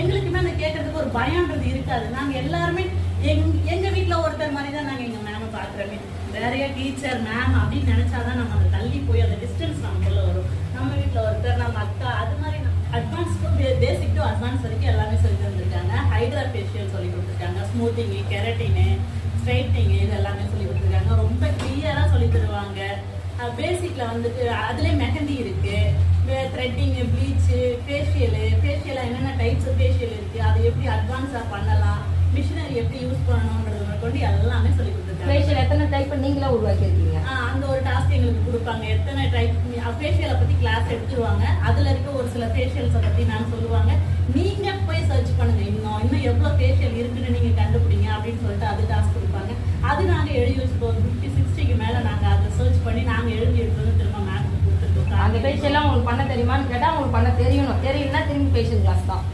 எங்களுக்குமே அந்த கேட்கறதுக்கு ஒரு பயம்ன்றது இருக்காது. நாங்க எல்லாருமே எங்க வீட்டுல ஒருத்தர் மாதிரி தான் நாங்க எங்க மேம பாக்குறோமே. வேறையா டீச்சர் மேம் அப்படின்னு நினைச்சாதான் நம்ம அந்த தள்ளி போய் அந்த டிஸ்டன்ஸ் நமக்குள்ள வரும். நம்ம வீட்டுல ஒருத்தர், நம்ம அக்கா, அது மாதிரி அட்வான்ஸ் பேசிக் டு அட்வான்ஸ் வரைக்கும் எல்லாமே சொல்லி தந்துருக்காங்க. ஹைட்ரா ஃபேஷியல் சொல்லி கொடுத்துருக்காங்க, ஸ்மூத்திங்கு, கெரட்டினு, ஸ்ட்ரைட்னிங்கு, இது எல்லாமே சொல்லி கொடுத்துருக்காங்க. ரொம்ப கிளியரா சொல்லி தருவாங்க. பேசிக்ல வந்துட்டு அதுலயே மெஹந்தி இருக்கு, த்ரெட்டிங்கு, ப்ளீச்சு, ஃபேஷியலா என்னென்ன டைப்ஸ் ஃபேஷியல் இருக்கு, அதை எப்படி அட்வான்ஸா பண்ணலாம், மிஷினரி எப்படி யூஸ் பண்ணணும்ன்றத கொண்டு எல்லாமே சொல்லி கொடுத்துருக்காங்க. ஃபேஷியல் எத்தனை டைப் நீங்களா உருவாக்கி இருக்கீங்க? அந்த ஒரு டாஸ்க் எங்களுக்கு கொடுப்பாங்க. எத்தனை டைப் ஃபேஷியலை பத்தி கிளாஸ் எடுத்துருவாங்க. அதுல இருக்க ஒரு சில ஃபேஷியல்ஸை பத்தி மேம் சொல்லுவாங்க. நீங்க போய் சர்ச் பண்ணுங்க, இன்னும் எவ்வளவு ஃபேஷியல் இருக்குன்னு நீங்க கண்டுபிடிங்க அப்படின்னு சொல்லிட்டு அது டாஸ்க் கொடுப்பாங்க. அது நாங்க எழுதி வச்சுப்போம். 50-60க்கு மேல நாங்க அதை சர்ச் பண்ணி நாங்க எழுதி எடுத்து திரும்ப மேம் கொடுத்துருக்கோம். அந்த ஃபேஷியல்லாம் உங்களுக்கு பண்ண தெரியுமான்னு கேட்டா உங்களுக்கு பண்ண தெரியணும். தெரியும்னா திரும்பி ஃபேஷியல் கிளாஸ் தான்.